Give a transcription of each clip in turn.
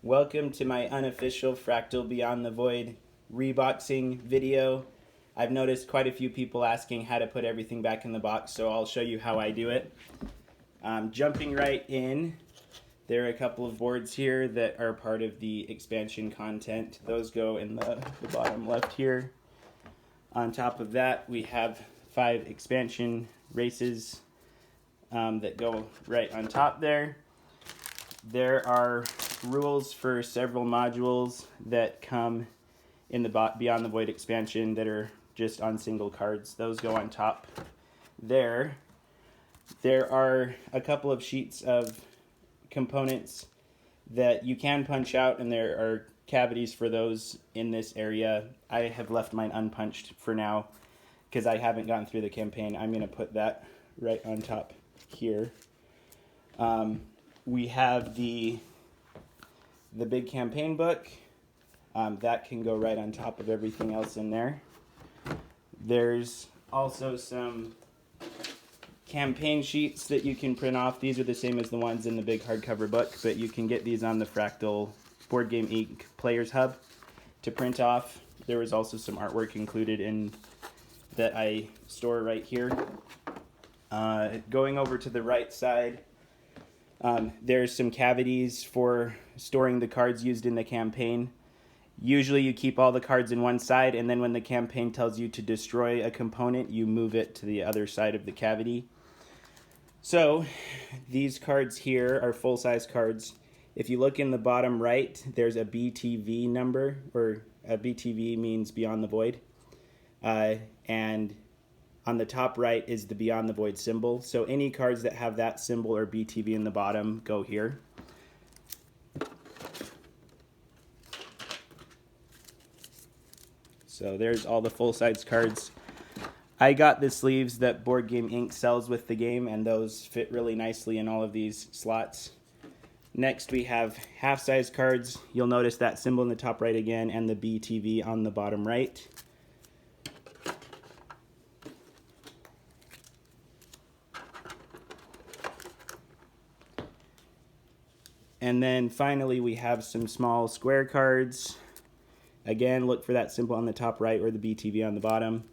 Welcome to my unofficial Fractal Beyond the Void reboxing video. I've noticed quite a few people asking how to put everything back in the box, so I'll show you how I do it. Jumping right in, there are a couple of boards here that are part of the expansion content. Those go in the bottom left here. On top of that, we have 5 expansion races that go right on top there. There are rules for several modules that come in the Beyond the Void expansion that are just on single cards. Those go on top there. There are a couple of sheets of components that you can punch out, and there are cavities for those in this area. I have left mine unpunched for now because I haven't gone through the campaign. I'm going to put that right on top here. We have the big campaign book. That can go right on top of everything else in there. There's also some campaign sheets that you can print off. These are the same as the ones in the big hardcover book, but you can get these on the Fractal Board Game Inc. Players Hub to print off. There was also some artwork included in that I store right here. Going over to the right side, there's some cavities for storing the cards used in the campaign. Usually you keep all the cards in one side, and then when the campaign tells you to destroy a component, you move it to the other side of the cavity. So these cards here are full-size cards. If you look in the bottom right, there's a BTV number, or a BTV means Beyond the Void. And on the top right is the Beyond the Void symbol. So any cards that have that symbol or BTV in the bottom go here. So there's all the full-size cards. I got the sleeves that Board Game Inc. sells with the game, and those fit really nicely in all of these slots. Next we have half-size cards. You'll notice that symbol in the top right again, and the BTV on the bottom right. And then finally we have some small square cards. Again, look for that symbol on the top right or the BTV on the bottom.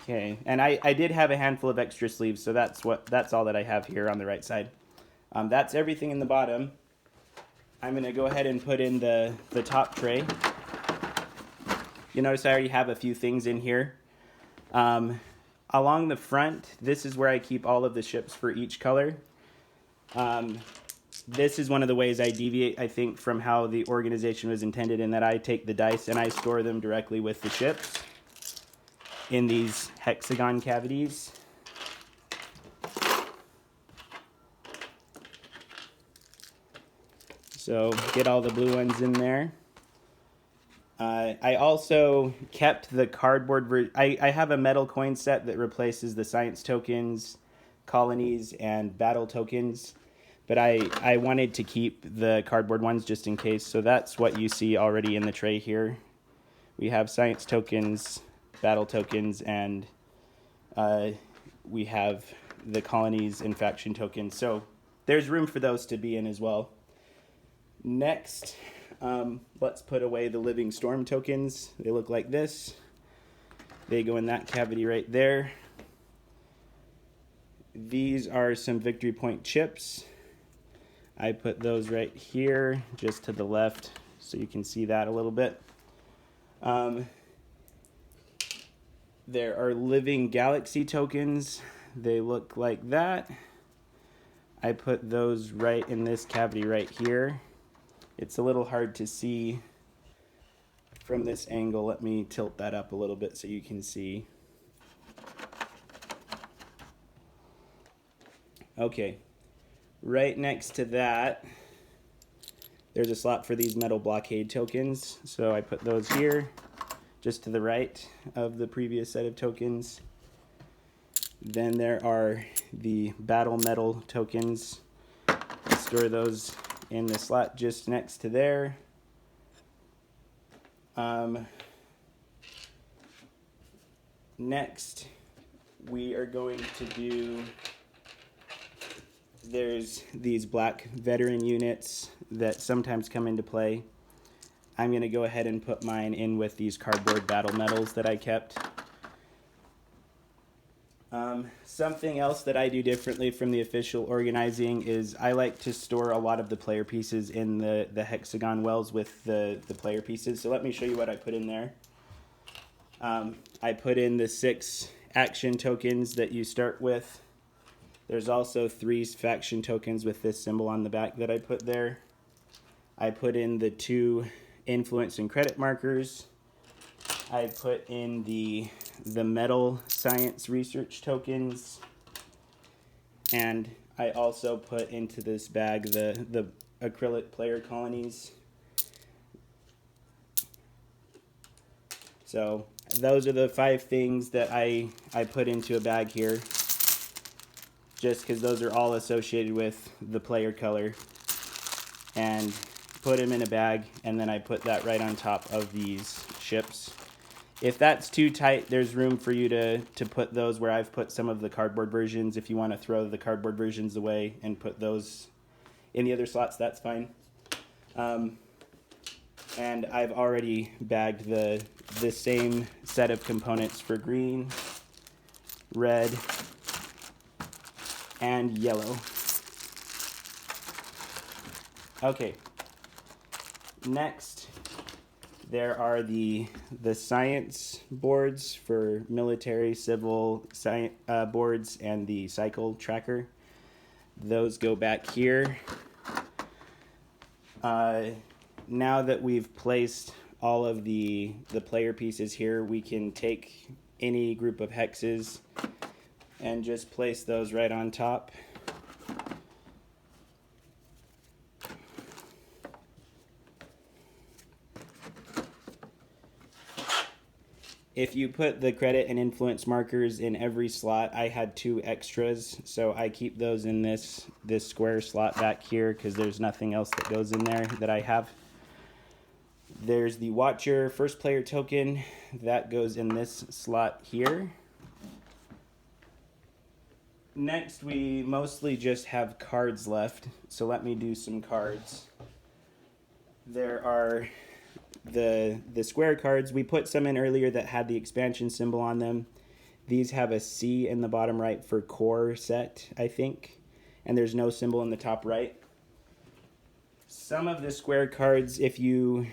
Okay, and I did have a handful of extra sleeves, so that's all that I have here on the right side. That's everything in the bottom. I'm going to go ahead and put in the top tray. You notice I already have a few things in here. Along the front, this is where I keep all of the ships for each color. This is one of the ways I deviate, I think, from how the organization was intended, in that I take the dice and I store them directly with the ships in these hexagon cavities. So get all the blue ones in there. I also kept the cardboard version. I have a metal coin set that replaces the science tokens, colonies, and battle tokens. But I wanted to keep the cardboard ones just in case. So that's what you see already in the tray here. We have science tokens, battle tokens, and we have the colonies and faction tokens. So there's room for those to be in as well. Next, let's put away the Living Storm tokens. They look like this. They go in that cavity right there. These are some Victory Point chips. I put those right here, just to the left, so you can see that a little bit. There are Living Galaxy tokens. They look like that. I put those right in this cavity right here. It's a little hard to see from this angle. Let me tilt that up a little bit so you can see. Okay, right next to that, there's a slot for these metal blockade tokens. So I put those here, just to the right of the previous set of tokens. Then there are the battle metal tokens. Store those in the slot just next to there. Next, we are going to do, there's these black veteran units that sometimes come into play. I'm going to go ahead and put mine in with these cardboard battle medals that I kept. Something else that I do differently from the official organizing is I like to store a lot of the player pieces in the hexagon wells with the player pieces. So let me show you what I put in there. I put in the 6 action tokens that you start with. There's also 3 faction tokens with this symbol on the back that I put there. I put in the 2 influence and credit markers. I put in the metal science research tokens, and I also put into this bag the acrylic player colonies. So those are the 5 things that I put into a bag here, just because those are all associated with the player color, and put them in a bag, and then I put that right on top of these ships. If that's too tight, there's room for you to put those where I've put some of the cardboard versions. If you want to throw the cardboard versions away and put those in the other slots, that's fine. And I've already bagged the same set of components for green, red, and yellow. Okay. Next, there are the science boards for military, civil science boards, and the cycle tracker. Those go back here. Now that we've placed all of the player pieces here, we can take any group of hexes and just place those right on top. If you put the credit and influence markers in every slot, I had 2 extras, so I keep those in this square slot back here because there's nothing else that goes in there that I have. There's the Watcher first player token that goes in this slot here. Next, we mostly just have cards left, so let me do some cards. There are the square cards. We put some in earlier that had the expansion symbol on them. These have a C in the bottom right for core set, I think, and there's no symbol in the top right. Some of the square cards, if you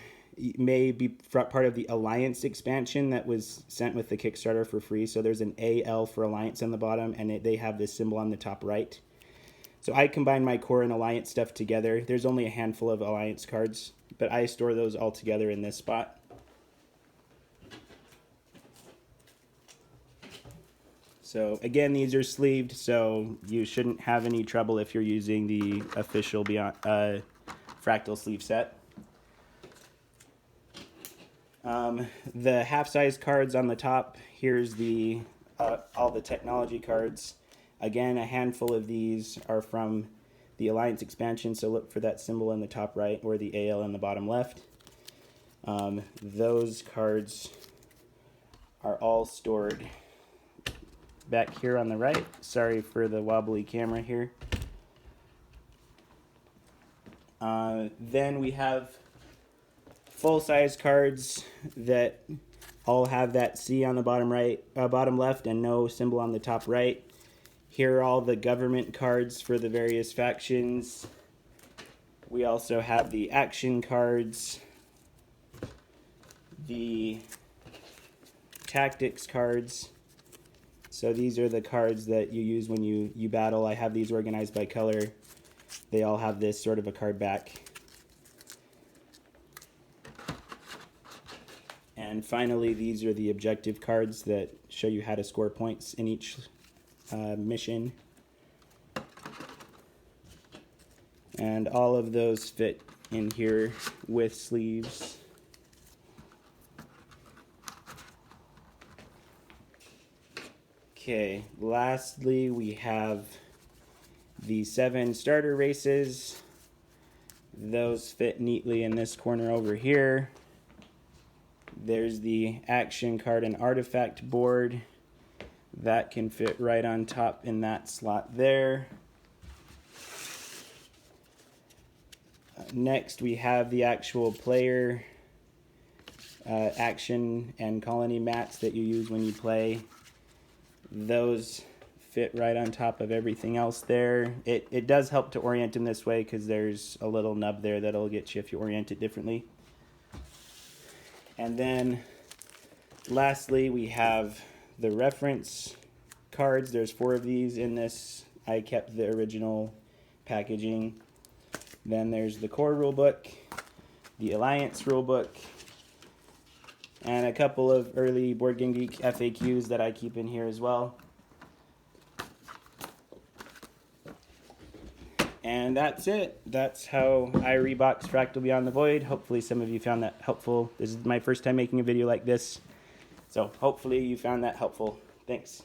may be part of the Alliance expansion that was sent with the Kickstarter for free, so there's an AL for Alliance on the bottom, and they have this symbol on the top right. So I combine my core and Alliance stuff together. There's only a handful of Alliance cards, but I store those all together in this spot. So again, these are sleeved, so you shouldn't have any trouble if you're using the official Beyond Fractal sleeve set. The half-size cards on the top, here's all the technology cards. Again, a handful of these are from the Alliance expansion, so look for that symbol in the top right or the AL in the bottom left. Those cards are all stored back here on the right. Sorry for the wobbly camera here. Then we have full-size cards that all have that C on the bottom right, bottom left, and no symbol on the top right. Here are all the government cards for the various factions. We also have the action cards, the tactics cards. So these are the cards that you use when you battle. I have these organized by color. They all have this sort of a card back. And finally, these are the objective cards that show you how to score points in each mission. And all of those fit in here with sleeves. Okay, lastly we have the 7 starter races. Those fit neatly in this corner over here. There's the action card and artifact board. That can fit right on top in that slot there. Next we have the actual player action and colony mats that you use when you play. Those fit right on top of everything else there. It does help to orient them this way because there's a little nub there that'll get you if you orient it differently. And then lastly we have the reference cards. There's 4 of these in this. I kept the original packaging. Then there's the core rulebook, the Alliance rulebook, and a couple of early Board Game Geek FAQs that I keep in here as well. And that's it. That's how I rebox Fractal Beyond the Void. Hopefully some of you found that helpful. This is my first time making a video like this, so hopefully you found that helpful. Thanks.